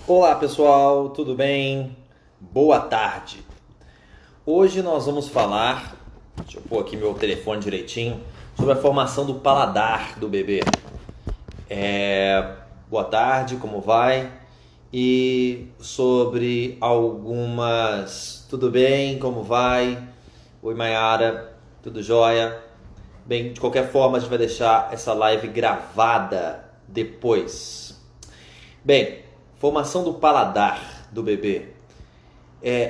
Olá pessoal, tudo bem? Boa tarde. Hoje nós vamos falar, deixa eu pôr aqui meu telefone direitinho, sobre a formação do paladar do bebê. Boa tarde, como vai? E sobre algumas... Tudo bem? Como vai? Oi Mayara, tudo jóia? Bem, de qualquer forma a gente vai deixar essa live gravada depois. Bem, formação do paladar do bebê.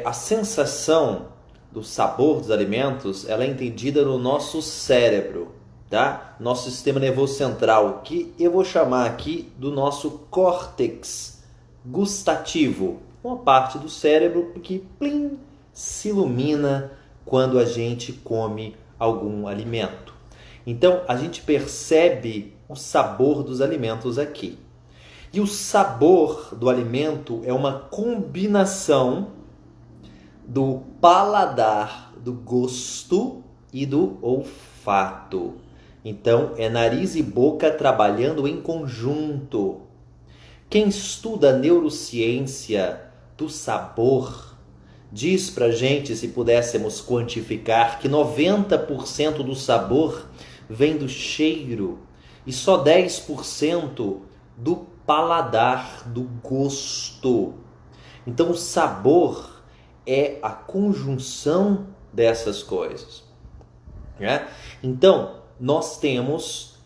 A sensação do sabor dos alimentos, ela é entendida no nosso cérebro, tá? Nosso sistema nervoso central, que eu vou chamar aqui do nosso córtex gustativo, uma parte do cérebro que plim, se ilumina quando a gente come algum alimento. Então, a gente percebe o sabor dos alimentos aqui. E o sabor do alimento é uma combinação do paladar, do gosto e do olfato. Então, é nariz e boca trabalhando em conjunto. Quem estuda neurociência do sabor diz pra gente, se pudéssemos quantificar, que 90% do sabor vem do cheiro e só 10% do paladar, do gosto. Então o sabor é a conjunção dessas coisas, né? Então nós temos,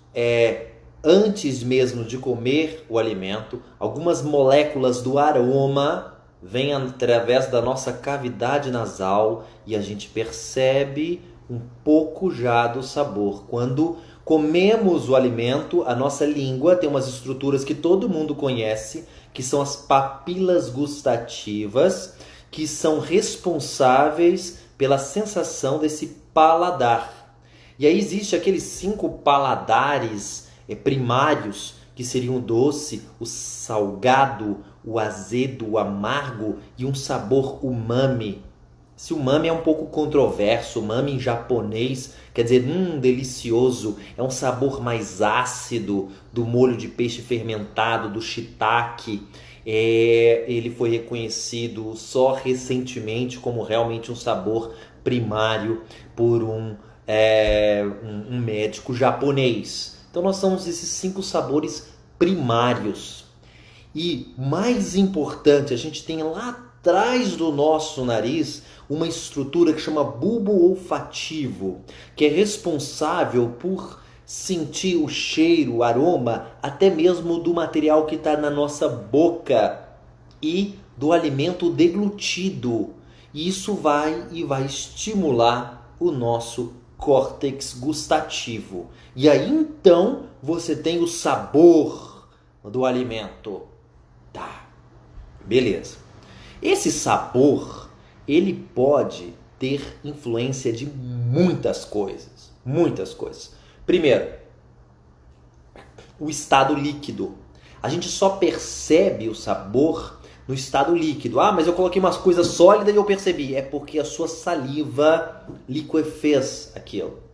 antes mesmo de comer o alimento, algumas moléculas do aroma vêm através da nossa cavidade nasal e a gente percebe um pouco já do sabor. Quando comemos o alimento, a nossa língua tem umas estruturas que todo mundo conhece, que são as papilas gustativas, que são responsáveis pela sensação desse paladar. E aí existe aqueles 5 paladares primários, que seriam o doce, o salgado, o azedo, o amargo e um sabor umami. Esse umami é um pouco controverso. Umami em japonês quer dizer delicioso. É um sabor mais ácido do molho de peixe fermentado, do shiitake. Ele foi reconhecido só recentemente como realmente um sabor primário por um médico japonês. Então nós temos esses 5 sabores primários. E mais importante, a gente tem lá atrás do nosso nariz uma estrutura que chama bulbo olfativo, que é responsável por sentir o cheiro, o aroma, até mesmo do material que está na nossa boca e do alimento deglutido. E isso vai estimular o nosso córtex gustativo. E aí então você tem o sabor do alimento. Tá, beleza. Esse sabor, ele pode ter influência de muitas coisas. Muitas coisas. Primeiro, o estado líquido. A gente só percebe o sabor no estado líquido. Ah, mas eu coloquei umas coisas sólidas e eu percebi. É porque a sua saliva liquefez aquilo.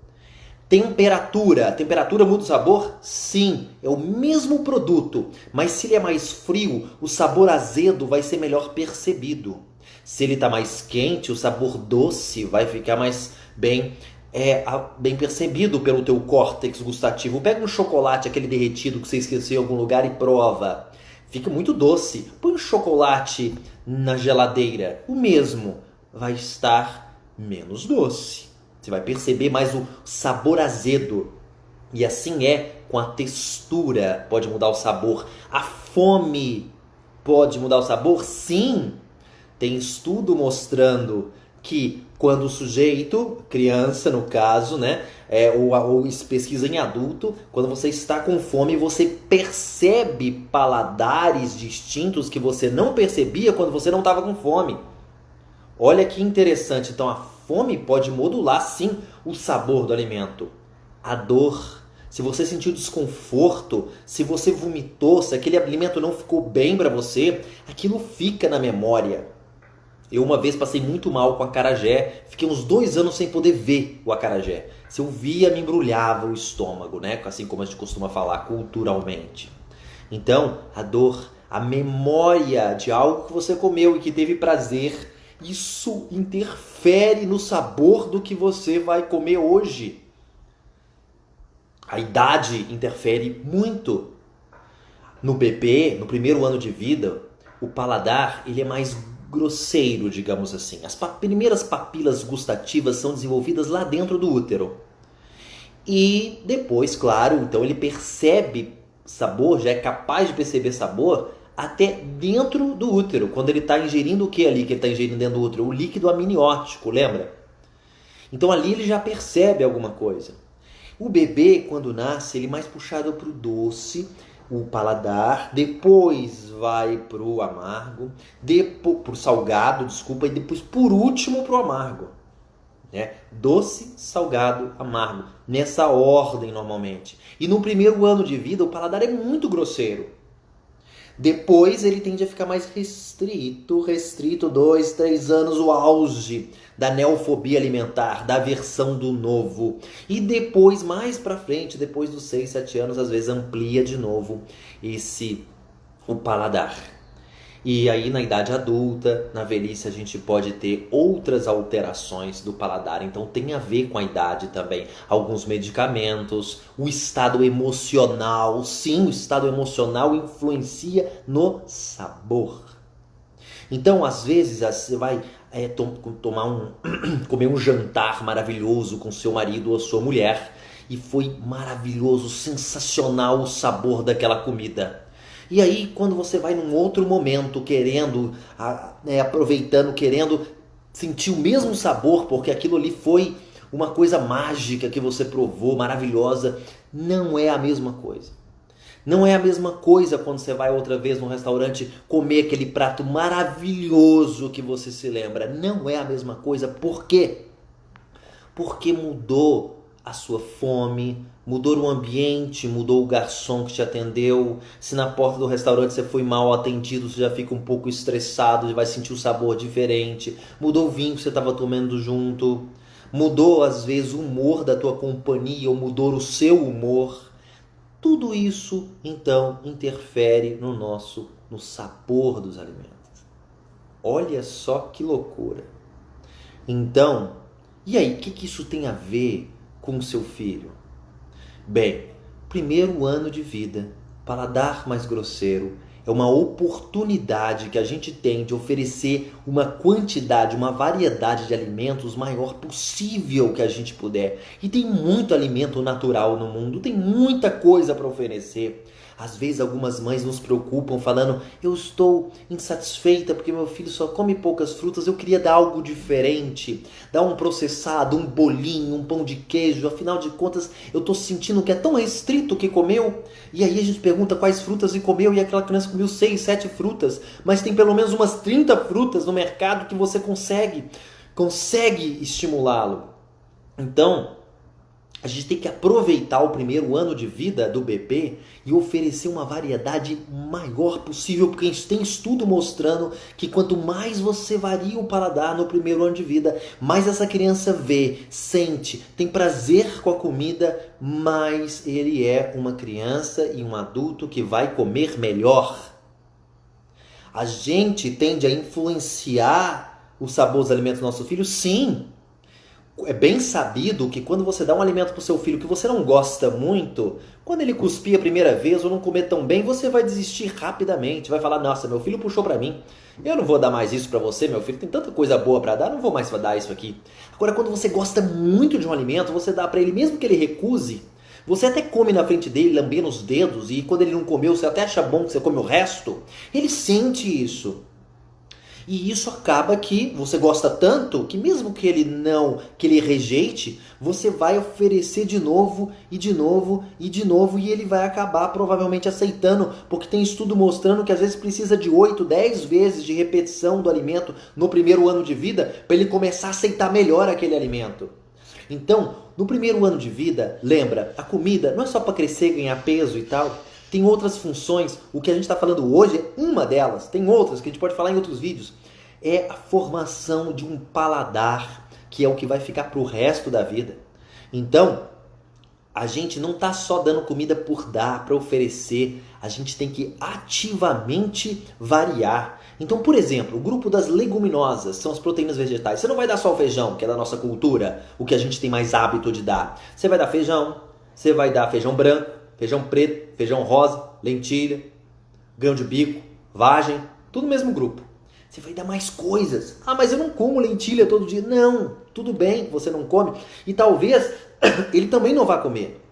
Temperatura. A temperatura muda o sabor? Sim, é o mesmo produto, mas se ele é mais frio, o sabor azedo vai ser melhor percebido. Se ele está mais quente, o sabor doce vai ficar mais bem percebido pelo teu córtex gustativo. Pega um chocolate, aquele derretido que você esqueceu em algum lugar e prova. Fica muito doce. Põe um chocolate na geladeira, o mesmo vai estar menos doce. Você vai perceber mais o sabor azedo. E assim é com a textura. Pode mudar o sabor. A fome pode mudar o sabor? Sim. Tem estudo mostrando que quando o sujeito, criança no caso, né, ou pesquisa em adulto, quando você está com fome, você percebe paladares distintos que você não percebia quando você não estava com fome. Olha que interessante. Então a fome pode modular sim o sabor do alimento. A dor, se você sentiu desconforto, se você vomitou, se aquele alimento não ficou bem para você, aquilo fica na memória. Eu uma vez passei muito mal com acarajé, fiquei uns 2 anos sem poder ver o acarajé. Se eu via, me embrulhava o estômago, né? Assim como a gente costuma falar culturalmente. Então, a dor, a memória de algo que você comeu e que teve prazer, isso interfere no sabor do que você vai comer hoje. A idade interfere muito. No bebê, no primeiro ano de vida, o paladar ele é mais grosseiro, digamos assim. As primeiras papilas gustativas são desenvolvidas lá dentro do útero. E depois, claro, então ele percebe sabor, já é capaz de perceber sabor até dentro do útero. Quando ele está ingerindo o que ali que ele está ingerindo dentro do útero? O líquido amniótico, lembra? Então ali ele já percebe alguma coisa. O bebê, quando nasce, ele é mais puxado para o doce, o paladar, depois vai para o amargo, para o salgado, desculpa, e depois, por último, para o amargo. Né? Doce, salgado, amargo. Nessa ordem, normalmente. E no primeiro ano de vida, o paladar é muito grosseiro. Depois ele tende a ficar mais restrito, 2, 3 anos, o auge da neofobia alimentar, da aversão do novo. E depois, mais pra frente, depois dos 6, 7 anos, às vezes amplia de novo o paladar. E aí na idade adulta, na velhice, a gente pode ter outras alterações do paladar. Então tem a ver com a idade também. Alguns medicamentos, o estado emocional. Sim, o estado emocional influencia no sabor. Então às vezes você vai comer um jantar maravilhoso com seu marido ou sua mulher. E foi maravilhoso, sensacional o sabor daquela comida. E aí, quando você vai num outro momento, aproveitando, querendo sentir o mesmo sabor, porque aquilo ali foi uma coisa mágica que você provou, maravilhosa, não é a mesma coisa. Não é a mesma coisa quando você vai outra vez num restaurante comer aquele prato maravilhoso que você se lembra. Não é a mesma coisa. Por quê? Porque mudou a sua fome, mudou o ambiente, mudou o garçom que te atendeu. Se na porta do restaurante você foi mal atendido, você já fica um pouco estressado, vai sentir o sabor diferente. Mudou o vinho que você estava tomando junto. Mudou, às vezes, o humor da tua companhia ou mudou o seu humor. Tudo isso, então, interfere no sabor dos alimentos. Olha só que loucura. Então, e aí, o que isso tem a ver com o seu filho? Bem, primeiro ano de vida, paladar mais grosseiro, é uma oportunidade que a gente tem de oferecer uma quantidade, uma variedade de alimentos maior possível que a gente puder. E tem muito alimento natural no mundo, tem muita coisa para oferecer. Às vezes algumas mães nos preocupam falando: eu estou insatisfeita porque meu filho só come poucas frutas, eu queria dar algo diferente, dar um processado, um bolinho, um pão de queijo, afinal de contas eu estou sentindo que é tão restrito o que comeu. E aí a gente pergunta quais frutas ele comeu e aquela criança comeu 6, 7 frutas, mas tem pelo menos umas 30 frutas no mercado que você consegue estimulá-lo. Então, a gente tem que aproveitar o primeiro ano de vida do bebê e oferecer uma variedade maior possível, porque a gente tem estudo mostrando que quanto mais você varia o paladar no primeiro ano de vida, mais essa criança vê, sente, tem prazer com a comida, mais ele é uma criança e um adulto que vai comer melhor. A gente tende a influenciar o sabor dos alimentos do nosso filho? Sim. É bem sabido que quando você dá um alimento para o seu filho que você não gosta muito, quando ele cuspir a primeira vez ou não comer tão bem, você vai desistir rapidamente. Vai falar: nossa, meu filho puxou para mim. Eu não vou dar mais isso para você, meu filho. Tem tanta coisa boa para dar, não vou mais dar isso aqui. Agora, quando você gosta muito de um alimento, você dá para ele, mesmo que ele recuse. Você até come na frente dele, lambendo os dedos, e quando ele não comeu, você até acha bom que você come o resto. Ele sente isso. E isso acaba que você gosta tanto que mesmo que ele rejeite, você vai oferecer de novo e de novo e de novo e ele vai acabar provavelmente aceitando, porque tem estudo mostrando que às vezes precisa de 8, 10 vezes de repetição do alimento no primeiro ano de vida para ele começar a aceitar melhor aquele alimento. Então, no primeiro ano de vida, lembra, a comida não é só para crescer, ganhar peso e tal. Tem outras funções. O que a gente está falando hoje é uma delas. Tem outras que a gente pode falar em outros vídeos. É a formação de um paladar, que é o que vai ficar para o resto da vida. Então, a gente não está só dando comida por dar, para oferecer. A gente tem que ativamente variar. Então, por exemplo, o grupo das leguminosas, são as proteínas vegetais. Você não vai dar só o feijão, que é da nossa cultura, o que a gente tem mais hábito de dar. Você vai dar feijão, você vai dar feijão branco, feijão preto, feijão rosa, lentilha, grão de bico, vagem, tudo no mesmo grupo. Você vai dar mais coisas. Ah, mas eu não como lentilha todo dia. Não, tudo bem, você não come. E talvez ele também não vá comer.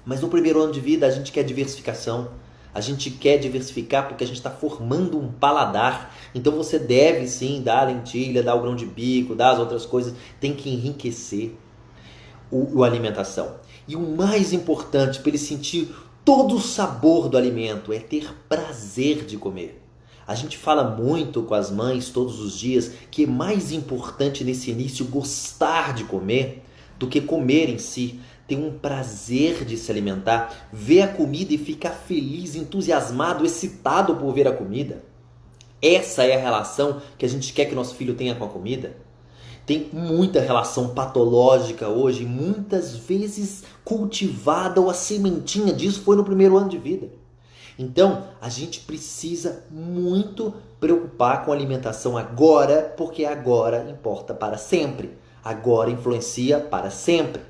Mas no primeiro ano de vida a gente quer diversificação. A gente quer diversificar porque a gente está formando um paladar. Então você deve sim dar a lentilha, dar o grão de bico, dar as outras coisas. Tem que enriquecer a alimentação. E o mais importante para ele sentir todo o sabor do alimento é ter prazer de comer. A gente fala muito com as mães todos os dias que é mais importante nesse início gostar de comer do que comer em si. Ter um prazer de se alimentar, ver a comida e ficar feliz, entusiasmado, excitado por ver a comida. Essa é a relação que a gente quer que nosso filho tenha com a comida. Tem muita relação patológica hoje, muitas vezes cultivada, ou a sementinha disso foi no primeiro ano de vida. Então, a gente precisa muito preocupar com a alimentação agora, porque agora importa para sempre. Agora influencia para sempre.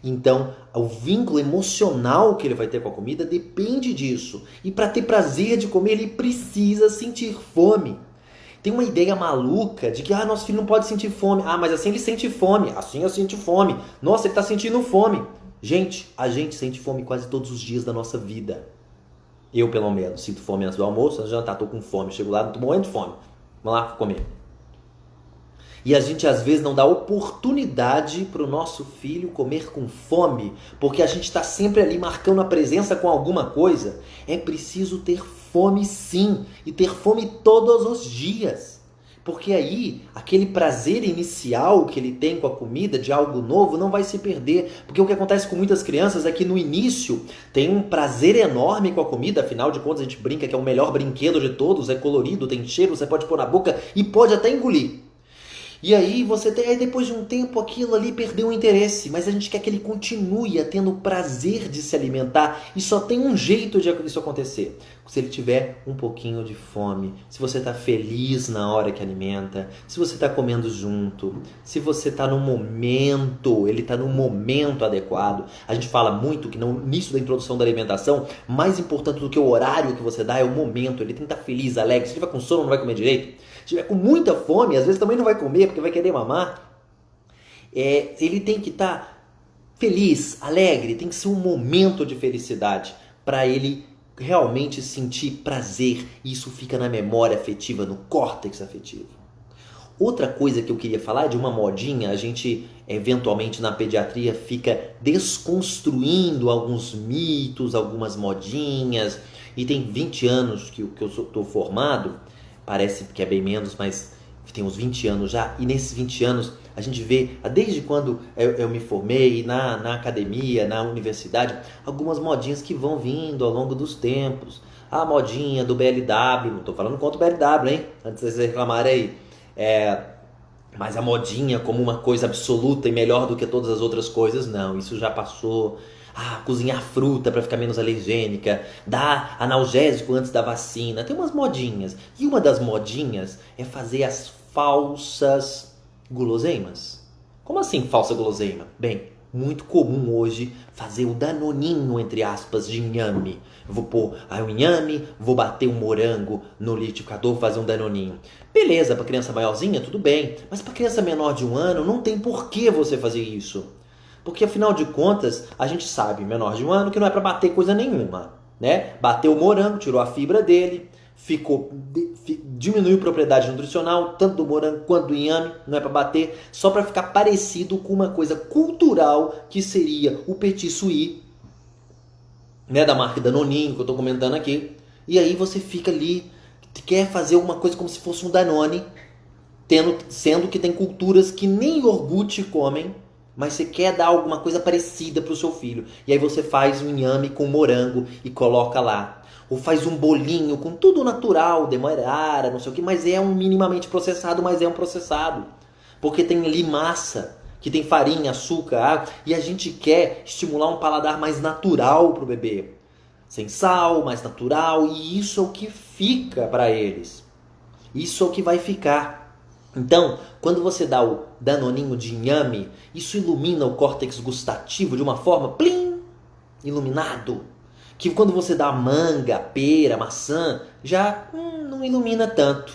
Então, o vínculo emocional que ele vai ter com a comida depende disso. E para ter prazer de comer, ele precisa sentir fome. Tem uma ideia maluca de que nosso filho não pode sentir fome. Mas assim ele sente fome. Assim eu sinto fome. Nossa, ele está sentindo fome. Gente, a gente sente fome quase todos os dias da nossa vida. Eu, pelo menos, sinto fome antes do almoço, antes do jantar, estou com fome. Chego lá, estou morrendo de fome. Vamos lá comer. E a gente às vezes não dá oportunidade para o nosso filho comer com fome, porque a gente está sempre ali marcando a presença com alguma coisa. É preciso ter fome sim, e ter fome todos os dias. Porque aí, aquele prazer inicial que ele tem com a comida, de algo novo, não vai se perder. Porque o que acontece com muitas crianças é que no início tem um prazer enorme com a comida, afinal de contas a gente brinca que é o melhor brinquedo de todos, é colorido, tem cheiro, você pode pôr na boca e pode até engolir. E aí depois de um tempo aquilo ali perdeu o interesse, mas a gente quer que ele continue tendo o prazer de se alimentar e só tem um jeito de isso acontecer. Se ele tiver um pouquinho de fome, se você está feliz na hora que alimenta, se você está comendo junto, se você está no momento, ele está no momento adequado. A gente fala muito que no início da introdução da alimentação, mais importante do que o horário que você dá é o momento. Ele tem que estar feliz, alegre. Se ele estiver com sono, não vai comer direito. Se estiver com muita fome, às vezes também não vai comer, porque vai querer mamar. Ele tem que estar feliz, alegre, tem que ser um momento de felicidade para ele realmente sentir prazer. E isso fica na memória afetiva, no córtex afetivo. Outra coisa que eu queria falar é de uma modinha. A gente, eventualmente, na pediatria fica desconstruindo alguns mitos, algumas modinhas. E tem 20 anos que eu estou formado. Parece que é bem menos, mas tem uns 20 anos já. E nesses 20 anos a gente vê, desde quando eu me formei, na academia, na universidade, algumas modinhas que vão vindo ao longo dos tempos. A modinha do BLW, não estou falando contra o BLW, hein? Antes de vocês reclamarem aí. Mas a modinha como uma coisa absoluta e melhor do que todas as outras coisas, não, isso já passou. Cozinhar fruta para ficar menos alergênica, dar analgésico antes da vacina, tem umas modinhas. E uma das modinhas é fazer as falsas guloseimas. Como assim falsa guloseima? Bem, muito comum hoje fazer o danoninho, entre aspas, de inhame. Eu vou pôr o inhame, vou bater um morango no liquidificador, vou fazer um danoninho. Beleza, para criança maiorzinha, tudo bem. Mas para criança menor de 1 ano, não tem por que você fazer isso. Porque, afinal de contas, a gente sabe, menor de 1 ano, que não é para bater coisa nenhuma, né? Bateu o morango, tirou a fibra dele, diminuiu a propriedade nutricional, tanto do morango quanto do inhame, não é para bater, só para ficar parecido com uma coisa cultural que seria o petit suisse, né? Da marca Danoninho, que eu estou comentando aqui. E aí você fica ali, quer fazer alguma coisa como se fosse um Danone, sendo que tem culturas que nem iogurte comem, mas você quer dar alguma coisa parecida para o seu filho. E aí você faz um inhame com morango e coloca lá. Ou faz um bolinho com tudo natural, demerara, não sei o que, mas é um minimamente processado, mas é um processado. Porque tem ali massa. que tem farinha, açúcar, água, e a gente quer estimular um paladar mais natural para o bebê. Sem sal, mais natural, e isso é o que fica para eles. Isso é o que vai ficar. Então, quando você dá o danoninho de inhame, isso ilumina o córtex gustativo de uma forma, plim, iluminado. Que quando você dá manga, pera, maçã, já não ilumina tanto.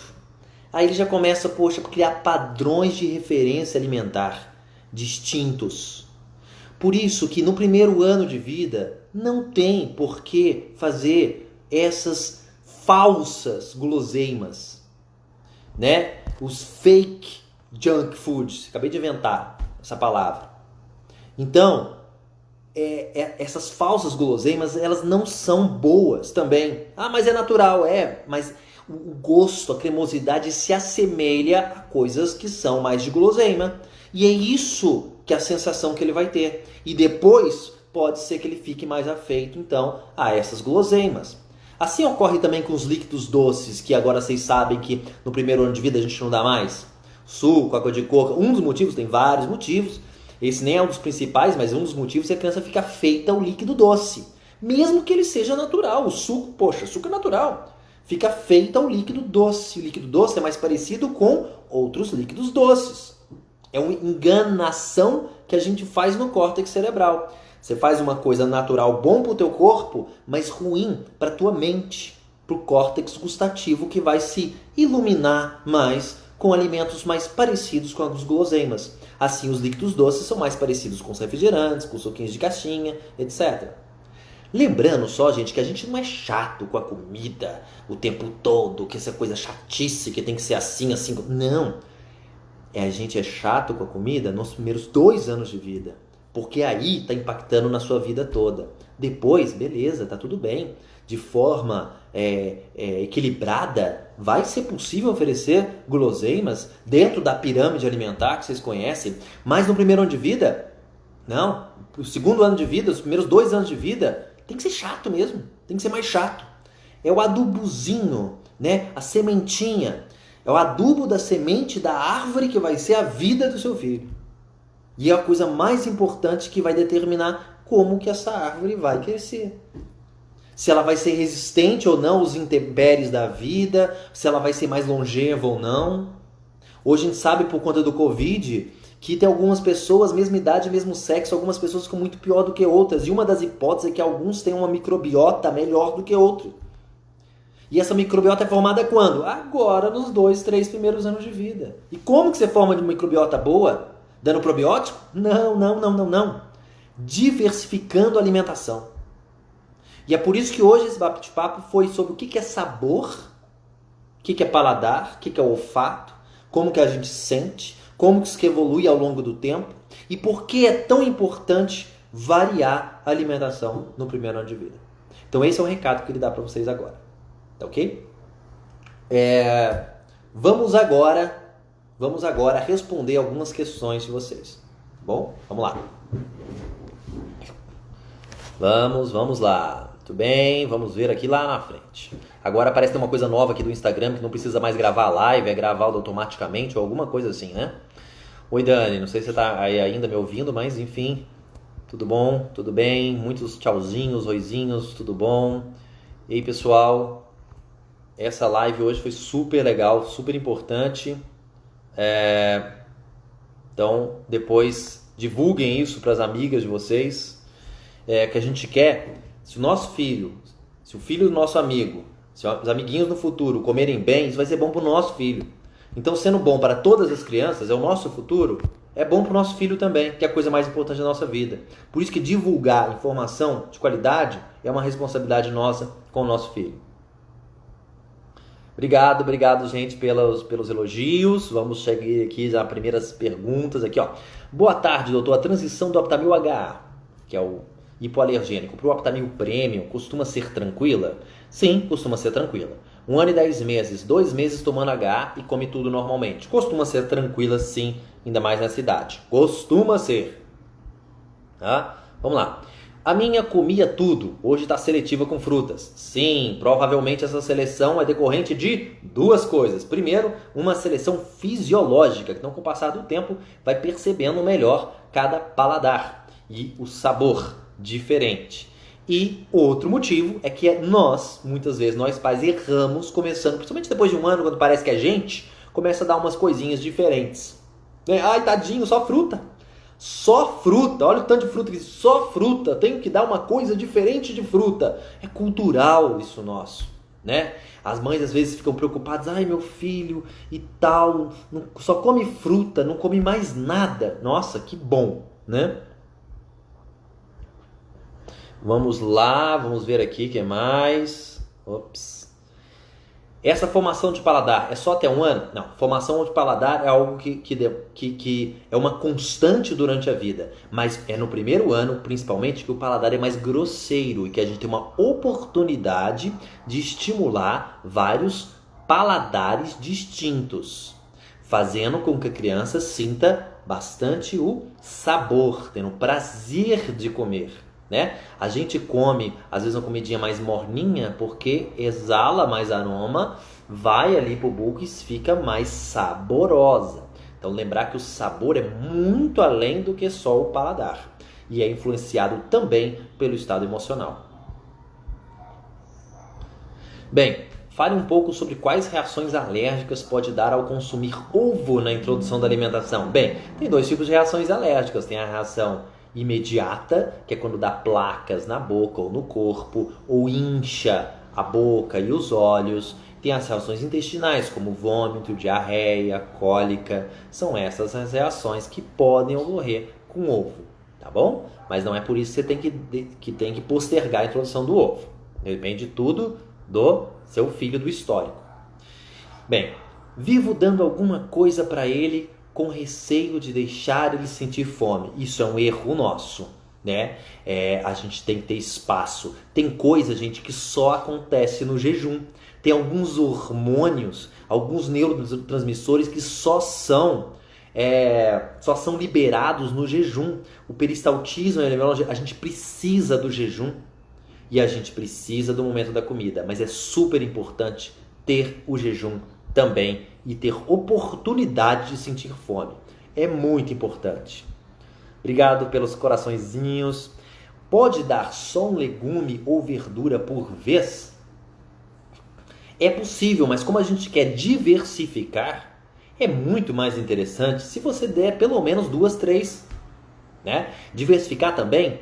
Aí ele já começa, a criar padrões de referência alimentar distintos. Por isso que no primeiro ano de vida não tem por que fazer essas falsas guloseimas, né? Os fake junk foods. Acabei de inventar essa palavra. Então, essas falsas guloseimas, elas não são boas também. Ah, mas é natural, mas o gosto, a cremosidade se assemelha a coisas que são mais de guloseima. E é isso que é a sensação que ele vai ter. E depois pode ser que ele fique mais afeito, então, a essas guloseimas. Assim ocorre também com os líquidos doces, que agora vocês sabem que no primeiro ano de vida a gente não dá mais. Suco, água de coco, um dos motivos, tem vários motivos. Esse nem é um dos principais, mas um dos motivos é que a criança fica afeita ao líquido doce. Mesmo que ele seja natural. O suco, suco é natural. Fica feita ao líquido doce. O líquido doce é mais parecido com outros líquidos doces. É uma enganação que a gente faz no córtex cerebral. Você faz uma coisa natural bom para o teu corpo, mas ruim para a tua mente, para o córtex gustativo que vai se iluminar mais com alimentos mais parecidos com os guloseimas. Assim, os líquidos doces são mais parecidos com os refrigerantes, com os suquinhos de caixinha, etc. Lembrando só, gente, que a gente não é chato com a comida o tempo todo, que essa coisa chatice, que tem que ser assim, assim. Não. A gente é chato com a comida nos primeiros 2 anos de vida. Porque aí está impactando na sua vida toda. Depois, beleza, tá tudo bem. De forma equilibrada, vai ser possível oferecer guloseimas dentro da pirâmide alimentar que vocês conhecem. Mas no primeiro ano de vida, não. O segundo ano de vida, os primeiros 2 anos de vida, tem que ser chato mesmo. Tem que ser mais chato. É o adubozinho, né? A sementinha. É o adubo da semente da árvore que vai ser a vida do seu filho. E é a coisa mais importante que vai determinar como que essa árvore vai crescer. Se ela vai ser resistente ou não aos intempéries da vida, se ela vai ser mais longeva ou não. Hoje a gente sabe por conta do Covid que tem algumas pessoas, mesma idade, mesmo sexo, algumas pessoas ficam muito pior do que outras. E uma das hipóteses é que alguns têm uma microbiota melhor do que outro. E essa microbiota é formada quando? Agora, nos 2, 3 primeiros anos de vida. E como que você forma uma microbiota boa? Dando probiótico? Não. Diversificando a alimentação. E é por isso que hoje esse bate-papo foi sobre o que é sabor, o que é paladar, o que é olfato, como que a gente sente, como que isso evolui ao longo do tempo e por que é tão importante variar a alimentação no primeiro ano de vida. Então esse é o recado que ele dá para vocês agora. Tá ok? Vamos agora responder algumas questões de vocês. Bom, vamos lá. Vamos lá. Muito bem, vamos ver aqui lá na frente. Agora parece ter uma coisa nova aqui do Instagram que não precisa mais gravar a live, é gravado automaticamente ou alguma coisa assim, né? Oi Dani, não sei se você tá aí ainda me ouvindo, mas enfim. Tudo bom? Tudo bem? Muitos tchauzinhos, oizinhos, tudo bom? E aí pessoal, essa live hoje foi super legal, super importante. Então depois divulguem isso para as amigas de vocês. Que a gente quer, se o nosso filho, se o filho do nosso amigo, se os amiguinhos no futuro comerem bem, isso vai ser bom para o nosso filho. Então, sendo bom para todas as crianças, é o nosso futuro, é bom para o nosso filho também, que é a coisa mais importante da nossa vida. Por isso que divulgar informação de qualidade é uma responsabilidade nossa com o nosso filho. Obrigado, gente, pelos elogios. Vamos chegar aqui às primeiras perguntas. Aqui, ó. Boa tarde, doutor. A transição do Aptamil HA, que é o hipoalergênico, para o Aptamil Premium, costuma ser tranquila? Sim, costuma ser tranquila. 1 ano e 10 meses, 2 meses tomando HA e come tudo normalmente. Costuma ser tranquila, sim, ainda mais nessa idade. Costuma ser. Tá? Vamos lá. A minha comia tudo, hoje está seletiva com frutas. Sim, provavelmente essa seleção é decorrente de duas coisas. Primeiro, uma seleção fisiológica, então com o passar do tempo vai percebendo melhor cada paladar e o sabor diferente. E outro motivo é que nós, muitas vezes, nós pais erramos começando, principalmente depois de um ano, quando parece que a gente começa a dar umas coisinhas diferentes. Ai, tadinho, só fruta. Só fruta, olha o tanto de fruta que existe, só fruta, tenho que dar uma coisa diferente de fruta. É cultural isso nosso, né? As mães às vezes ficam preocupadas, ai meu filho e tal, só come fruta, não come mais nada. Nossa, que bom, né? Vamos lá, vamos ver aqui o que mais. Ops. Essa formação de paladar é só até um ano? Não, formação de paladar é algo que é uma constante durante a vida. Mas é no primeiro ano, principalmente, que o paladar é mais grosseiro e que a gente tem uma oportunidade de estimular vários paladares distintos, fazendo com que a criança sinta bastante o sabor, tendo prazer de comer. Né? A gente come, às vezes, uma comidinha mais morninha porque exala mais aroma, vai ali pro buco e fica mais saborosa. Então, lembrar que o sabor é muito além do que só o paladar e é influenciado também pelo estado emocional. Bem, fale um pouco sobre quais reações alérgicas pode dar ao consumir ovo na introdução da alimentação. Bem, tem dois tipos de reações alérgicas. Tem a reação imediata, que é quando dá placas na boca ou no corpo, ou incha a boca e os olhos. Tem as reações intestinais, como vômito, diarreia, cólica. São essas as reações que podem ocorrer com ovo, tá bom? Mas não é por isso que você tem que postergar a introdução do ovo. Depende tudo do seu filho, do histórico. Bem, vivo dando alguma coisa para ele com receio de deixar ele sentir fome. Isso é um erro nosso, né? A gente tem que ter espaço. Tem coisa, gente, que só acontece no jejum. Tem alguns hormônios, alguns neurotransmissores que só são liberados no jejum. O peristaltismo, a gente precisa do jejum e a gente precisa do momento da comida. Mas é super importante ter o jejum também e ter oportunidade de sentir fome. É muito importante. Obrigado pelos coraçõezinhos. Pode dar só um legume ou verdura por vez? É possível, mas como a gente quer diversificar, é muito mais interessante se você der pelo menos 2, 3. Né? Diversificar também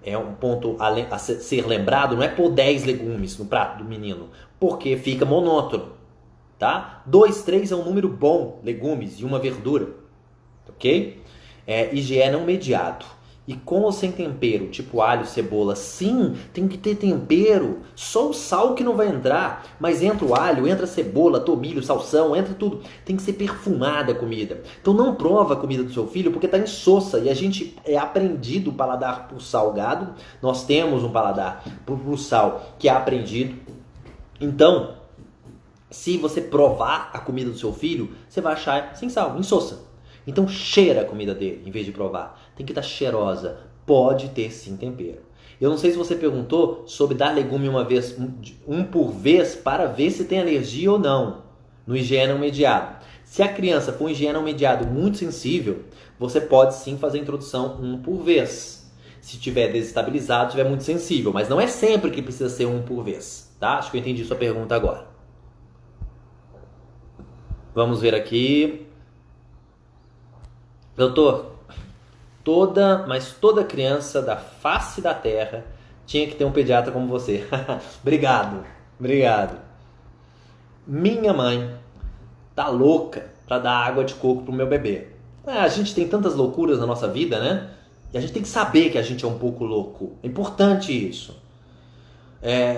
é um ponto a ser lembrado, não é pôr 10 legumes no prato do menino, porque fica monótono. Tá? 2, 3 é um número bom, legumes e uma verdura, ok? Higiene não mediado. E com ou sem tempero, tipo alho, cebola, sim, tem que ter tempero. Só o sal que não vai entrar, mas entra o alho, entra a cebola, tomilho, salsão, entra tudo. Tem que ser perfumada a comida. Então não prova a comida do seu filho porque está insossa e a gente é aprendido o paladar por salgado. Nós temos um paladar por sal que é aprendido. Então, se você provar a comida do seu filho, você vai achar sem sal, insossa. Então cheira a comida dele, em vez de provar. Tem que estar cheirosa. Pode ter sim tempero. Eu não sei se você perguntou sobre dar legume um por vez para ver se tem alergia ou não. No higiene mediado. Se a criança for um higiene mediado muito sensível, você pode sim fazer a introdução um por vez. Se estiver desestabilizado, estiver muito sensível. Mas não é sempre que precisa ser um por vez. Tá? Acho que eu entendi sua pergunta agora. Vamos ver aqui. Doutor, toda criança da face da terra tinha que ter um pediatra como você. Obrigado. Minha mãe tá louca para dar água de coco pro meu bebê. A gente tem tantas loucuras na nossa vida, né? E a gente tem que saber que a gente é um pouco louco. É importante isso.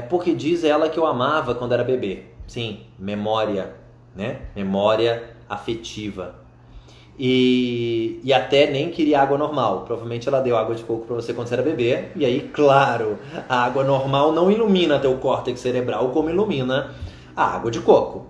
Porque diz ela que eu amava quando era bebê. Sim, memória, né? Memória afetiva. E até nem queria água normal. Provavelmente ela deu água de coco para você quando você era bebê. E aí, claro, a água normal não ilumina teu córtex cerebral como ilumina a água de coco,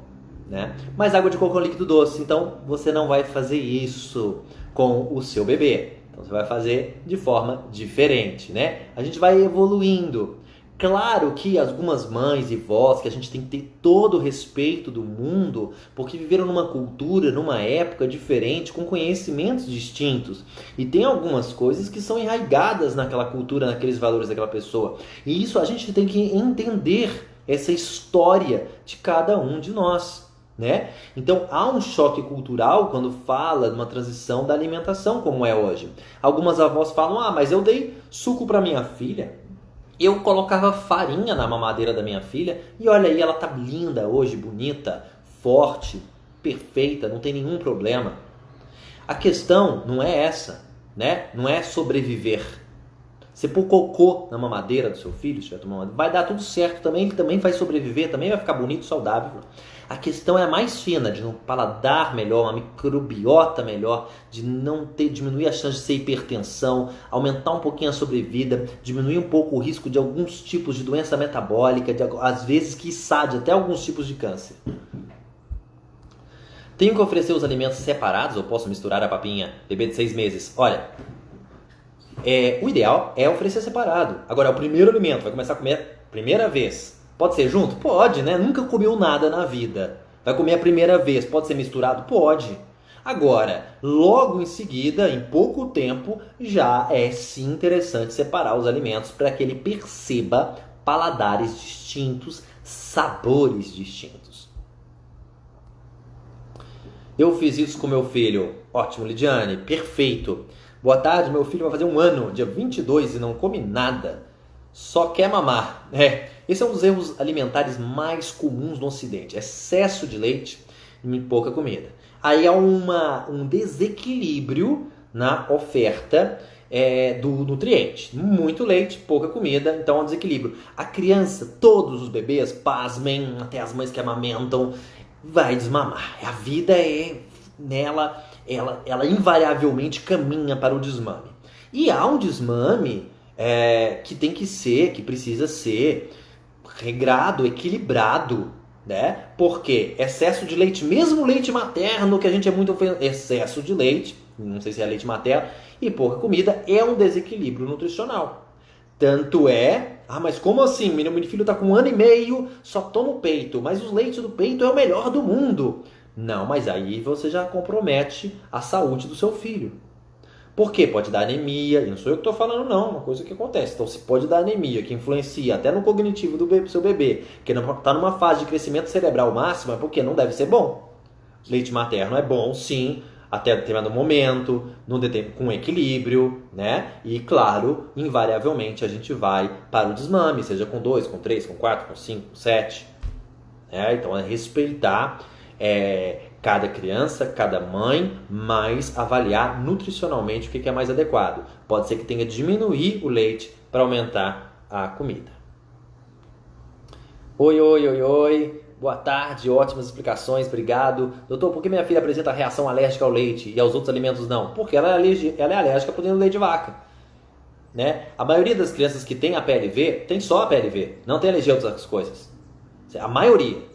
né? Mas água de coco é um líquido doce, então você não vai fazer isso com o seu bebê. Então você vai fazer de forma diferente, né? A gente vai evoluindo. Claro que algumas mães e vós, que a gente tem que ter todo o respeito do mundo, porque viveram numa cultura, numa época diferente, com conhecimentos distintos. E tem algumas coisas que são enraigadas naquela cultura, naqueles valores daquela pessoa. E isso a gente tem que entender essa história de cada um de nós, né? Então há um choque cultural quando fala de uma transição da alimentação como é hoje. Algumas avós falam, mas eu dei suco para minha filha, eu colocava farinha na mamadeira da minha filha e olha aí, ela tá linda hoje, bonita, forte, perfeita, não tem nenhum problema. A questão não é essa, né? Não é sobreviver. Você pôr cocô na mamadeira do seu filho, vai dar tudo certo também, ele também vai sobreviver, também vai ficar bonito, saudável. A questão é a mais fina, de um paladar melhor, uma microbiota melhor, de não diminuir a chance de ser hipertensão, aumentar um pouquinho a sobrevida, diminuir um pouco o risco de alguns tipos de doença metabólica, às vezes quiçá de até alguns tipos de câncer. Tenho que oferecer os alimentos separados ou posso misturar a papinha bebê de 6 meses? Olha, o ideal é oferecer separado. Agora, é o primeiro alimento, vai começar a comer primeira vez. Pode ser junto? Pode, né? Nunca comeu nada na vida. Vai comer a primeira vez. Pode ser misturado? Pode. Agora, logo em seguida, em pouco tempo, já é sim interessante separar os alimentos para que ele perceba paladares distintos, sabores distintos. Eu fiz isso com meu filho. Ótimo, Lidiane. Perfeito. Boa tarde, meu filho vai fazer 1 ano, dia 22, e não come nada. Só quer mamar. Esse é um dos erros alimentares mais comuns no Ocidente. Excesso de leite e pouca comida. Aí há um desequilíbrio na oferta do nutriente. Muito leite, pouca comida, então há um desequilíbrio. A criança, todos os bebês, pasmem, até as mães que amamentam, vai desmamar. A vida nela, ela invariavelmente caminha para o desmame. E há um desmame que precisa ser regrado, equilibrado, né? Porque excesso de leite, mesmo leite materno, que a gente é muito excesso de leite, não sei se é leite materno, e pouca comida, é um desequilíbrio nutricional. Tanto mas como assim? Meu filho está com 1 ano e meio, só toma o peito, mas o leite do peito é o melhor do mundo. Não, mas aí você já compromete a saúde do seu filho. Por quê? Pode dar anemia, e não sou eu que estou falando não, é uma coisa que acontece. Então se pode dar anemia, que influencia até no cognitivo do seu bebê, que está numa fase de crescimento cerebral máximo, é porque não deve ser bom. Leite materno é bom, sim, até determinado momento, com equilíbrio, né? E claro, invariavelmente a gente vai para o desmame, seja com 2, com 3, com 4, com 5, com 7. Então é respeitar cada criança, cada mãe, mas avaliar nutricionalmente o que é mais adequado. Pode ser que tenha que diminuir o leite para aumentar a comida. Oi. Boa tarde, ótimas explicações, obrigado. Doutor, por que minha filha apresenta reação alérgica ao leite e aos outros alimentos não? Porque ela é alérgica por leite de vaca. Né? A maioria das crianças que tem a PLV, tem só a PLV, não tem alergia a outras coisas. A maioria.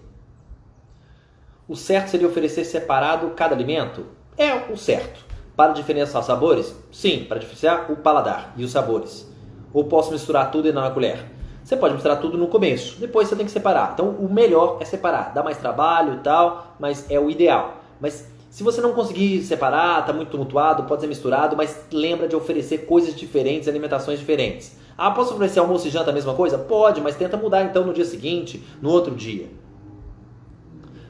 O certo seria oferecer separado cada alimento? É o certo. Para diferenciar os sabores? Sim, para diferenciar o paladar e os sabores. Ou posso misturar tudo e não na colher? Você pode misturar tudo no começo, depois você tem que separar. Então o melhor é separar. Dá mais trabalho e tal, mas é o ideal. Mas se você não conseguir separar, está muito tumultuado, pode ser misturado, mas lembra de oferecer coisas diferentes, alimentações diferentes. Posso oferecer almoço e janta a mesma coisa? Pode, mas tenta mudar então no dia seguinte, no outro dia.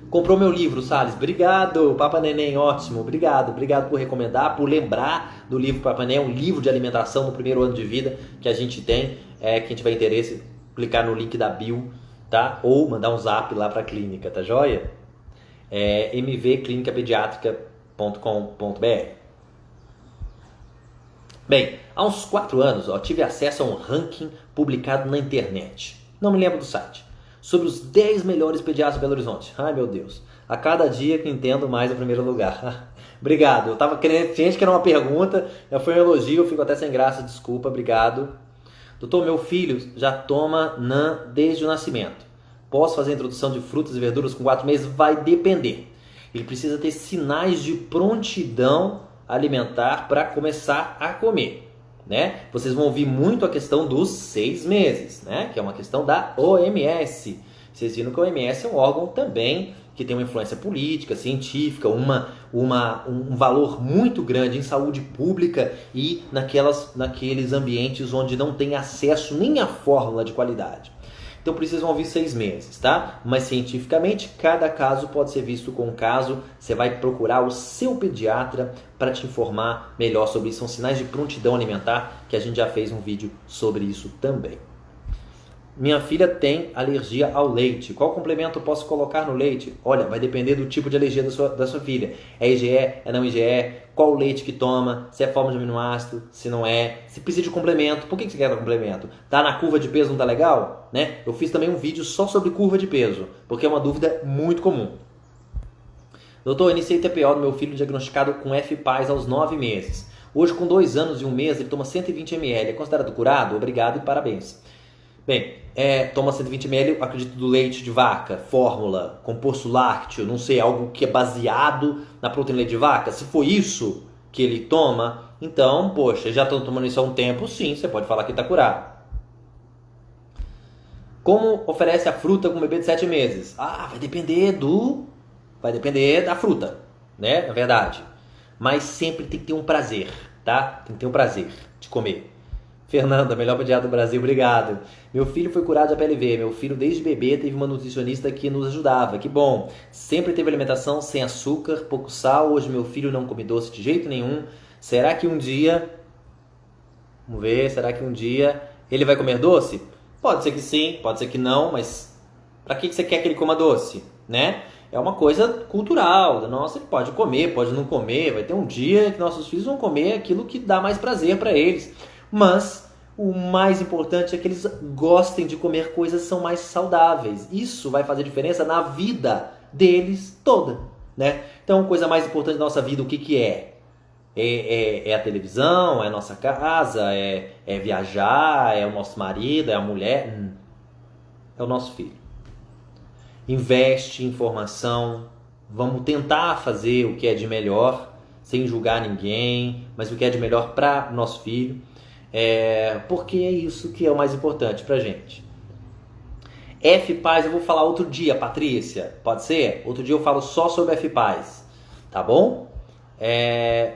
Comprou meu livro, Salles. Obrigado, Papa Neném, ótimo. Obrigado por recomendar, por lembrar do livro Papa Neném, um livro de alimentação no primeiro ano de vida que a gente tem. Quem tiver interesse, clicar no link da bio, tá? Ou mandar um zap lá para a clínica, tá joia? mvclinicapediatrica.com.br. Bem, há uns 4 anos tive acesso a um ranking publicado na internet. Não me lembro do site. Sobre os 10 melhores pediatras de Belo Horizonte. Ai, meu Deus. A cada dia que entendo mais o primeiro lugar. Obrigado. Eu tava querendo, gente, que era uma pergunta, já foi um elogio, eu fico até sem graça, desculpa, obrigado. Doutor, meu filho já toma NAN desde o nascimento. Posso fazer a introdução de frutas e verduras com 4 meses? Vai depender. Ele precisa ter sinais de prontidão alimentar para começar a comer, né? Vocês vão ouvir muito a questão dos 6 meses, né? Que é uma questão da OMS. Vocês viram que a OMS é um órgão também que tem uma influência política, científica, um valor muito grande em saúde pública e naqueles ambientes onde não tem acesso nem à fórmula de qualidade. Então precisam ouvir 6 meses, tá? Mas cientificamente, cada caso pode ser visto como um caso. Você vai procurar o seu pediatra para te informar melhor sobre isso. São sinais de prontidão alimentar, que a gente já fez um vídeo sobre isso também. Minha filha tem alergia ao leite. Qual complemento eu posso colocar no leite? Olha, vai depender do tipo de alergia da sua filha. É IgE? É não IgE? Qual o leite que toma? Se é forma de aminoácido? Se não é? Se precisa de complemento. Por que você quer dar complemento? Tá na curva de peso, não tá legal? Né? Eu fiz também um vídeo só sobre curva de peso, porque é uma dúvida muito comum. Doutor, iniciei TPO do meu filho diagnosticado com FPAS aos 9 meses. Hoje, com 2 anos e 1 mês, ele toma 120 ml. É considerado curado? Obrigado e parabéns. Bem, toma 120 ml, acredito, do leite de vaca, fórmula, composto lácteo, não sei, algo que é baseado na proteína de leite de vaca. Se for isso que ele toma, então, poxa, já estão tomando isso há um tempo, sim, você pode falar que está curado. Como oferece a fruta com um bebê de 7 meses? Vai depender da fruta, né? Na verdade. Mas sempre tem que ter um prazer, tá? Tem que ter um prazer de comer. Fernanda, melhor pediatra do Brasil, obrigado. Meu filho foi curado de APLV. Meu filho, desde bebê, teve uma nutricionista que nos ajudava. Que bom. Sempre teve alimentação sem açúcar, pouco sal. Hoje meu filho não come doce de jeito nenhum. Será que um dia... Vamos ver, será que um dia ele vai comer doce? Pode ser que sim, pode ser que não, mas para que você quer que ele coma doce, né? É uma coisa cultural. Nossa, ele pode comer, pode não comer. Vai ter um dia que nossos filhos vão comer aquilo que dá mais prazer para eles. Mas o mais importante é que eles gostem de comer coisas que são mais saudáveis. Isso vai fazer diferença na vida deles toda, né? Então, a coisa mais importante da nossa vida, o que é? É a televisão, é a nossa casa, é viajar, é o nosso marido, é a mulher. É o nosso filho. Investe em formação. Vamos tentar fazer o que é de melhor, sem julgar ninguém, mas o que é de melhor para o nosso filho. Porque é isso que é o mais importante pra gente. FPAS eu vou falar outro dia, Patrícia. Pode ser? Outro dia eu falo só sobre FPAS. Tá bom?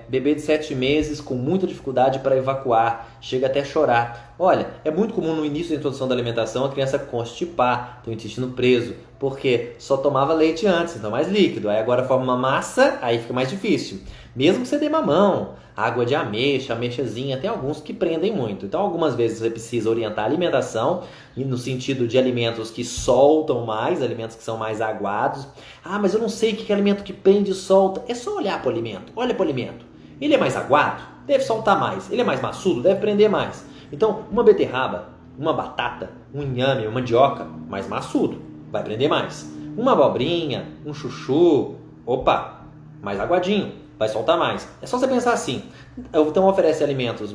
Bebê de 7 meses com muita dificuldade para evacuar. Chega até a chorar. Olha, é muito comum no início da introdução da alimentação a criança constipar, ter o intestino preso. Porque só tomava leite antes, então mais líquido. Aí agora forma uma massa, aí fica mais difícil. Mesmo que você dê mamão, água de ameixa, ameixazinha, tem alguns que prendem muito. Então algumas vezes você precisa orientar a alimentação no sentido de alimentos que soltam mais, alimentos que são mais aguados. Mas eu não sei que alimento que prende e solta. É só olhar para o alimento. Olha para o alimento. Ele é mais aguado? Deve soltar mais. Ele é mais maçudo? Deve prender mais. Então uma beterraba, uma batata, um inhame, uma mandioca, mais maçudo, vai prender mais. Uma abobrinha, um chuchu, mais aguadinho, vai soltar mais. É só você pensar assim. Então oferece alimentos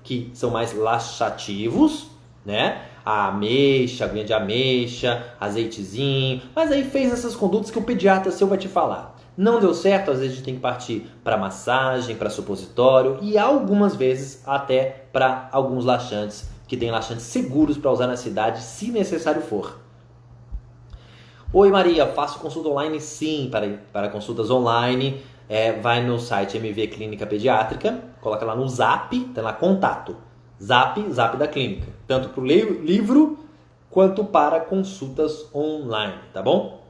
que são mais laxativos, né? A ameixa, aguinha de ameixa, azeitezinho. Mas aí fez essas condutas que o pediatra seu vai te falar. Não deu certo, às vezes a gente tem que partir para massagem, para supositório e algumas vezes até para alguns laxantes, que tem laxantes seguros para usar na cidade, se necessário for. Oi Maria, faço consulta online? Sim, para consultas online. Vai no site MV Clínica Pediátrica, coloca lá no Zap, tem lá contato. Zap da clínica. Tanto para o livro quanto para consultas online, tá bom?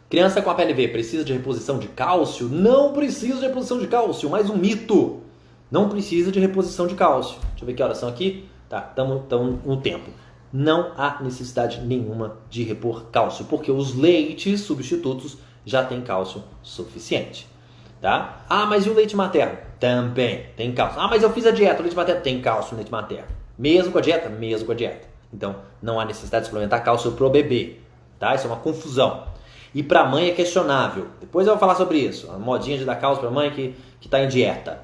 Criança com APLV precisa de reposição de cálcio? Não precisa de reposição de cálcio, mais um mito. Não precisa de reposição de cálcio. Deixa eu ver que horas são aqui. Tá, estamos no tempo. Não há necessidade nenhuma de repor cálcio, porque os leites substitutos já têm cálcio suficiente. Tá? Mas e o leite materno? Também tem cálcio. Mas eu fiz a dieta, o leite materno tem cálcio no leite materno. Mesmo com a dieta? Mesmo com a dieta. Então, não há necessidade de suplementar cálcio pro bebê. Tá? Isso é uma confusão. E para a mãe é questionável. Depois eu vou falar sobre isso. A modinha de dar cálcio para a mãe que está em dieta.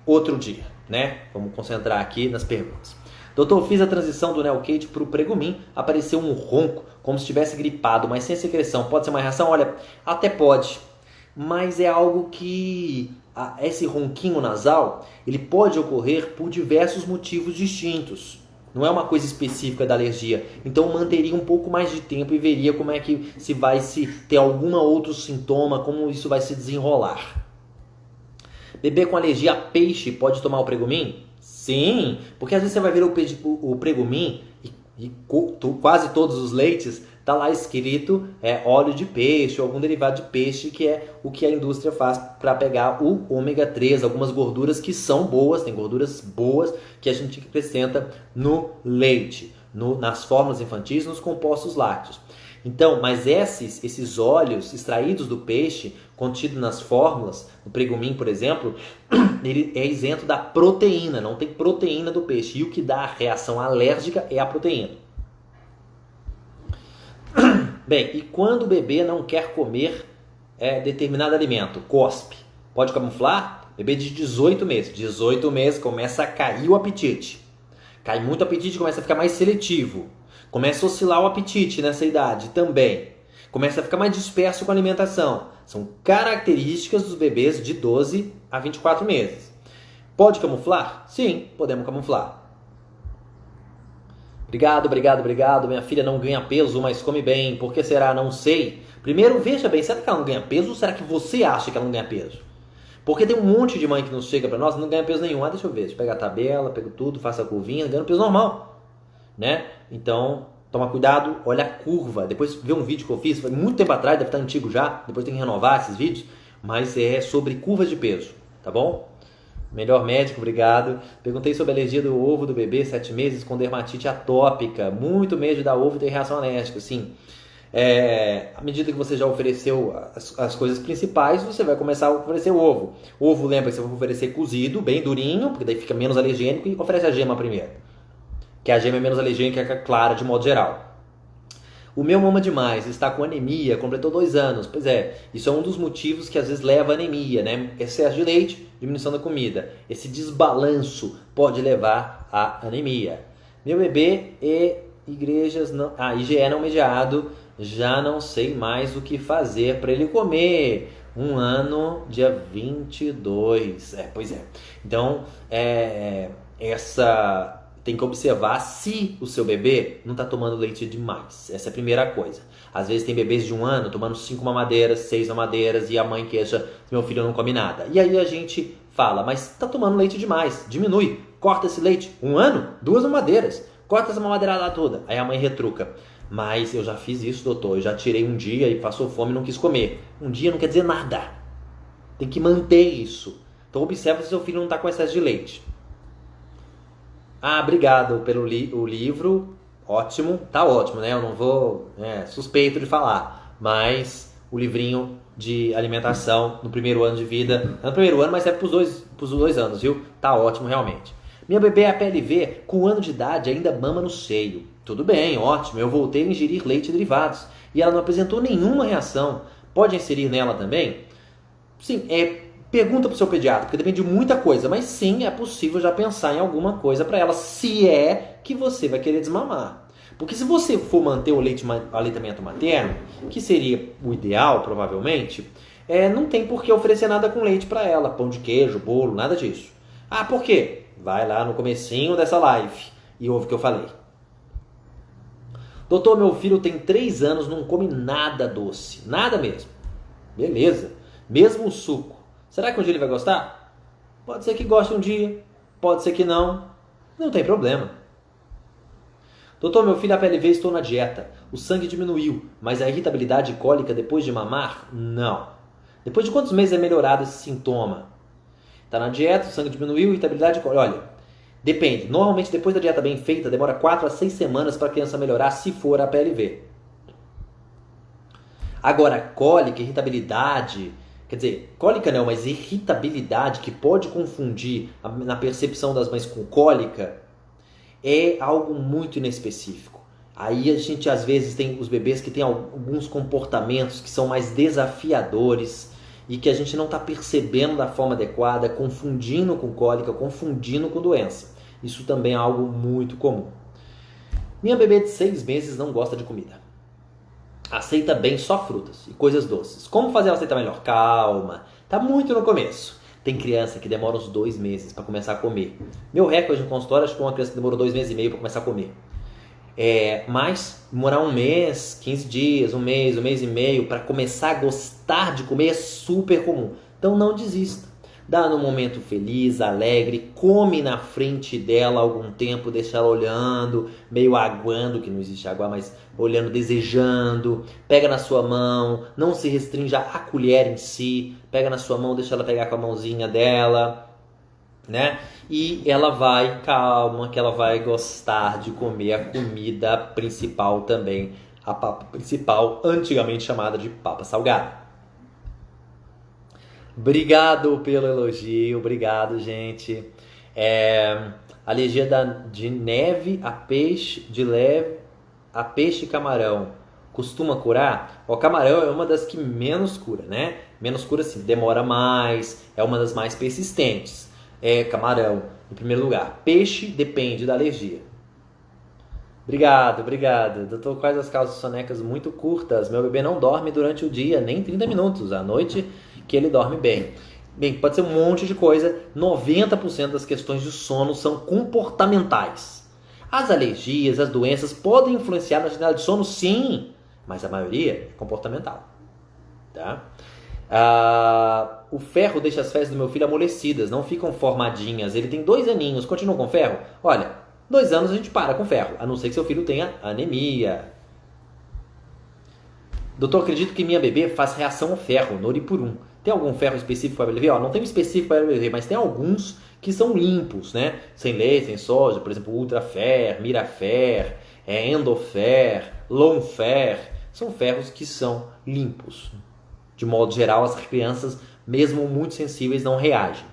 Outro dia, né? Vamos concentrar aqui nas perguntas. Doutor, fiz a transição do Nelcate para o Pregumin. Apareceu um ronco, como se estivesse gripado, mas sem secreção. Pode ser uma reação? Olha, até pode. mas é algo que esse ronquinho nasal, ele pode ocorrer por diversos motivos distintos. Não é uma coisa específica da alergia. Então manteria um pouco mais de tempo e veria como é que se vai se ter algum outro sintoma, como isso vai se desenrolar. Bebê com alergia a peixe pode tomar o Pregomin? Sim, porque às vezes você vai ver o Pregomin e quase todos os leites está lá escrito óleo de peixe ou algum derivado de peixe, que é o que a indústria faz para pegar o ômega 3, algumas gorduras que são boas, tem gorduras boas que a gente acrescenta no leite, nas fórmulas infantis, nos compostos lácteos. Então, mas esses óleos extraídos do peixe, contidos nas fórmulas, no Pregomin, por exemplo, ele é isento da proteína, não tem proteína do peixe. E o que dá a reação alérgica é a proteína. Bem, e quando o bebê não quer comer determinado alimento? Cospe. Pode camuflar? Bebê de 18 meses. 18 meses começa a cair o apetite. Cai muito o apetite, começa a ficar mais seletivo. Começa a oscilar o apetite nessa idade também. Começa a ficar mais disperso com a alimentação. São características dos bebês de 12 a 24 meses. Pode camuflar? Sim, podemos camuflar. Obrigado. Minha filha não ganha peso, mas come bem. Por que será? Não sei. Primeiro, veja bem, será que ela não ganha peso ou será que você acha que ela não ganha peso? Porque tem um monte de mãe que nos chega pra nós e não ganha peso nenhum. Deixa eu ver, deixa eu pegar a tabela, pego tudo, faço a curvinha, ganha peso normal. Né? Então, toma cuidado, olha a curva. Depois vê um vídeo que eu fiz, foi muito tempo atrás, deve estar antigo já, depois tem que renovar esses vídeos, mas é sobre curvas de peso, tá bom? Melhor médico, obrigado. Perguntei sobre a alergia do ovo do bebê, 7 meses, com dermatite atópica. Muito medo de dar ovo e ter reação alérgica, sim. À medida que você já ofereceu as coisas principais, você vai começar a oferecer o ovo. O ovo, lembra que você vai oferecer cozido, bem durinho, porque daí fica menos alergênico, e oferece a gema primeiro. Que a gema é menos alergênica que a clara, de modo geral. O meu mama demais, está com anemia, completou 2 anos. Pois é, isso é um dos motivos que às vezes leva a anemia, né? Excesso de leite, diminuição da comida. Esse desbalanço pode levar à anemia. Meu bebê IgE não mediado, já não sei mais o que fazer para ele comer. 1 ano, dia 22. Pois é. Então, tem que observar se o seu bebê não está tomando leite demais. Essa é a primeira coisa. Às vezes tem bebês de 1 ano tomando 5 mamadeiras, 6 mamadeiras e a mãe queixa, meu filho não come nada. E aí a gente fala, mas está tomando leite demais, diminui, corta esse leite. 1 ano, 2 mamadeiras, corta essa mamadeirada toda. Aí a mãe retruca, mas eu já fiz isso, doutor, eu já tirei um dia e passou fome e não quis comer. Um dia não quer dizer nada. Tem que manter isso. Então observa se seu filho não está com excesso de leite. Obrigado pelo livro, ótimo, tá ótimo, né? Eu não vou, suspeito de falar, mas o livrinho de alimentação no primeiro ano de vida, não no primeiro ano, mas é pros dois anos, viu? Tá ótimo, realmente. Minha bebê é PLV, com 1 ano de idade, ainda mama no seio. Tudo bem, ótimo, eu voltei a ingerir leite e derivados, e ela não apresentou nenhuma reação. Pode inserir nela também? Sim, pergunta pro seu pediatra, porque depende de muita coisa, mas sim, é possível já pensar em alguma coisa para ela, se é que você vai querer desmamar. Porque se você for manter o aleitamento materno, que seria o ideal, provavelmente, não tem por que oferecer nada com leite para ela, pão de queijo, bolo, nada disso. Por quê? Vai lá no comecinho dessa live e ouve o que eu falei. Doutor, meu filho tem 3 anos, não come nada doce, nada mesmo. Beleza, mesmo o suco. Será que um dia ele vai gostar? Pode ser que goste um dia, pode ser que não. Não tem problema. Doutor, meu filho é PLV, estou na dieta. O sangue diminuiu, mas a irritabilidade cólica depois de mamar? Não. Depois de quantos meses é melhorado esse sintoma? Está na dieta, o sangue diminuiu, irritabilidade cólica. Olha, depende. Normalmente depois da dieta bem feita, demora 4 a 6 semanas para a criança melhorar, se for a PLV. Agora, cólica, irritabilidade... Quer dizer, cólica não, mas irritabilidade, que pode confundir na percepção das mães com cólica, é algo muito inespecífico. Aí a gente às vezes tem os bebês que têm alguns comportamentos que são mais desafiadores e que a gente não está percebendo da forma adequada, confundindo com cólica, confundindo com doença. Isso também é algo muito comum. Minha bebê de 6 meses não gosta de comida. aceita bem só frutas e coisas doces. Como fazer ela aceitar melhor? Calma, tá muito no começo. Tem criança que demora uns 2 meses para começar a comer. Meu recorde no consultório, acho que uma criança que demorou 2 meses e meio para começar a comer. Mas demorar 1 mês, 15 dias, 1 mês e meio para começar a gostar de comer é super comum. Então não desista. Dá num momento feliz, alegre, come na frente dela algum tempo, deixa ela olhando, meio aguando, que não existe aguar, mas olhando, desejando. Pega na sua mão, não se restrinja à colher em si. Pega na sua mão, deixa ela pegar com a mãozinha dela, né? E ela vai, calma, que ela vai gostar de comer a comida principal também. A papa principal, antigamente chamada de papa salgada. Obrigado pelo elogio, obrigado, gente. Alergia de neve a peixe, a peixe e camarão costuma curar? O camarão é uma das que menos cura, né? Menos cura, sim, demora mais, é uma das mais persistentes. Camarão, em primeiro lugar. Peixe depende da alergia. Obrigado. Doutor, quais as causas de sonecas muito curtas? Meu bebê não dorme durante o dia, nem 30 minutos. À noite que ele dorme bem. Bem, pode ser um monte de coisa. 90% das questões de sono são comportamentais. As alergias, as doenças podem influenciar na atividade de sono, sim, mas a maioria é comportamental. Tá? O ferro deixa as fezes do meu filho amolecidas, não ficam formadinhas. Ele tem 2 aninhos, continua com ferro? Olha, 2 anos a gente para com ferro, a não ser que seu filho tenha anemia. Doutor, acredito que minha bebê faz reação ao ferro, Noripurum. Tem algum ferro específico para bebê? Não tem um específico para bebê, mas tem alguns que são limpos, né? Sem leite, sem soja, por exemplo, Ultrafer, Mirafer, Endofer, Longfer. São ferros que são limpos. De modo geral, as crianças, mesmo muito sensíveis, não reagem.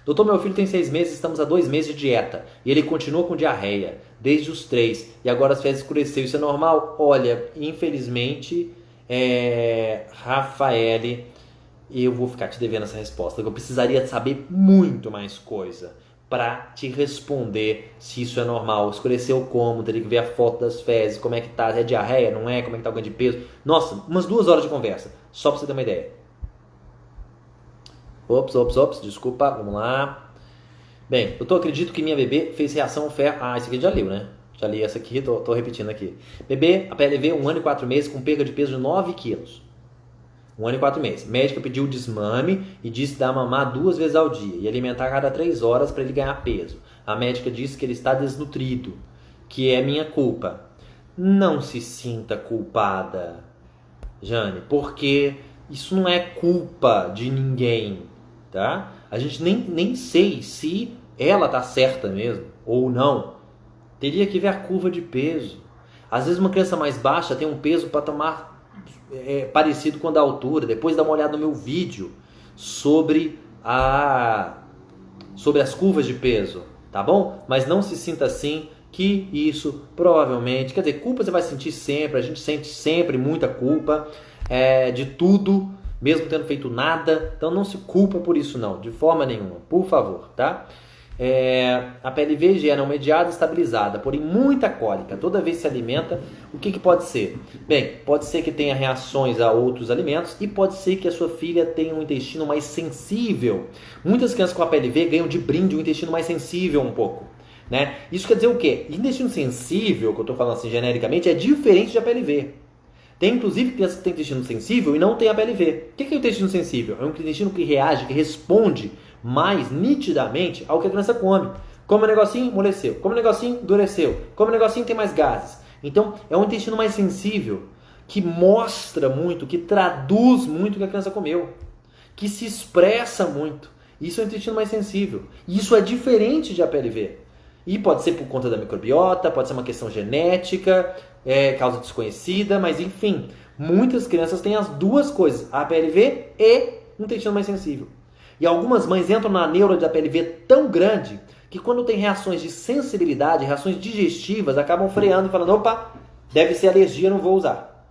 Doutor, meu filho tem 6 meses, estamos há 2 meses de dieta. E ele continua com diarreia, desde os 3. E agora as fezes escureceu. Isso é normal? Olha, infelizmente, Rafaele, eu vou ficar te devendo essa resposta. Eu precisaria saber muito mais coisa para te responder se isso é normal. Escureceu como? Teria que ver a foto das fezes, como é que tá, é diarreia, não é? Como é que tá o ganho de peso? Nossa, umas 2 horas de conversa, só para você ter uma ideia. Ops, desculpa, vamos lá. Bem, eu acredito que minha bebê fez reação ao ferro. Isso aqui já leu, né? Já li essa aqui, tô repetindo aqui. Bebê, a PLV, 1 ano e 4 meses, com perda de peso de 9 quilos. 1 ano e 4 meses. Médica pediu desmame e disse dar mamar 2 vezes ao dia e alimentar a cada 3 horas para ele ganhar peso. A médica disse que ele está desnutrido, que é minha culpa. Não se sinta culpada, Jane, porque isso não é culpa de ninguém, tá? A gente nem sei se ela tá certa mesmo ou não. Teria que ver a curva de peso. Às vezes uma criança mais baixa tem um peso para tomar parecido com a da altura. Depois dá uma olhada no meu vídeo sobre as curvas de peso, tá bom? Mas não se sinta assim, que isso provavelmente... Quer dizer, culpa você vai sentir sempre, a gente sente sempre muita culpa de tudo, mesmo tendo feito nada. Então não se culpa por isso não, de forma nenhuma, por favor, tá? A PLV gera uma mediada estabilizada, porém muita cólica. Toda vez que se alimenta, o que pode ser? Bem, pode ser que tenha reações a outros alimentos e pode ser que a sua filha tenha um intestino mais sensível. Muitas crianças com a PLV ganham de brinde um intestino mais sensível um pouco, né? Isso quer dizer o quê? Intestino sensível, que eu estou falando assim genericamente, é diferente de PLV. Tem inclusive crianças que têm intestino sensível e não tem a PLV. O que é o intestino sensível? É um intestino que reage, que responde mais nitidamente ao que a criança come. Come um negocinho, amoleceu. Come um negocinho, endureceu. Come um negocinho, tem mais gases. Então, é um intestino mais sensível, que mostra muito, que traduz muito o que a criança comeu, que se expressa muito. Isso é um intestino mais sensível. E isso é diferente de APLV. E pode ser por conta da microbiota, pode ser uma questão genética, causa desconhecida, mas enfim, muitas crianças têm as duas coisas, a APLV e um intestino mais sensível. E algumas mães entram na neura da PLV tão grande que quando tem reações de sensibilidade, reações digestivas, acabam freando e falando, opa, deve ser alergia, não vou usar.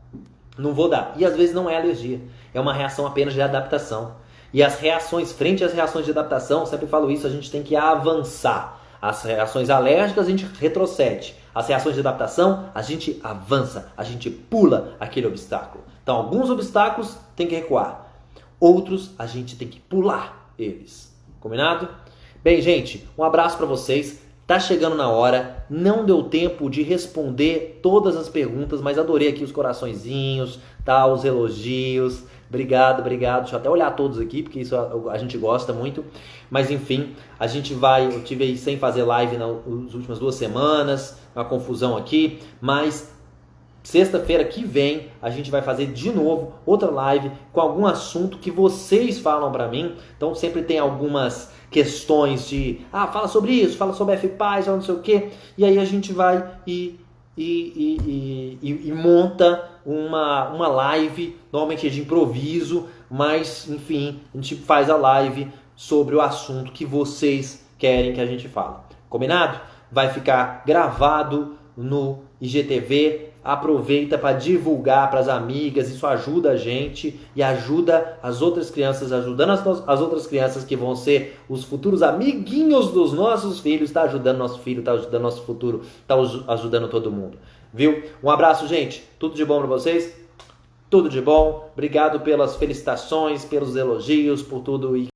Não vou dar. E às vezes não é alergia, é uma reação apenas de adaptação. E as reações, frente às reações de adaptação, sempre falo isso, a gente tem que avançar. As reações alérgicas a gente retrocede. As reações de adaptação a gente avança, a gente pula aquele obstáculo. Então alguns obstáculos tem que recuar, outros a gente tem que pular eles. Combinado? Bem, gente, um abraço para vocês. Tá chegando na hora, não deu tempo de responder todas as perguntas, mas adorei aqui os coraçõezinhos, tá? Os elogios. Obrigado. Deixa eu até olhar todos aqui, porque isso a gente gosta muito. Mas enfim, a gente vai... Eu tive aí sem fazer live nas últimas 2 semanas, uma confusão aqui, mas sexta-feira que vem a gente vai fazer de novo outra live com algum assunto que vocês falam pra mim. Então sempre tem algumas questões de... fala sobre isso, fala sobre FPAS, não sei o quê. E aí a gente vai e monta uma live, normalmente é de improviso, mas enfim, a gente faz a live sobre o assunto que vocês querem que a gente fale. Combinado? Vai ficar gravado no IGTV. Aproveita para divulgar para as amigas, isso ajuda a gente e ajuda as outras crianças, ajudando as outras crianças que vão ser os futuros amiguinhos dos nossos filhos. Está ajudando nosso filho, está ajudando nosso futuro, está ajudando todo mundo, viu? Um abraço, gente, tudo de bom para vocês, tudo de bom, obrigado pelas felicitações, pelos elogios, por tudo.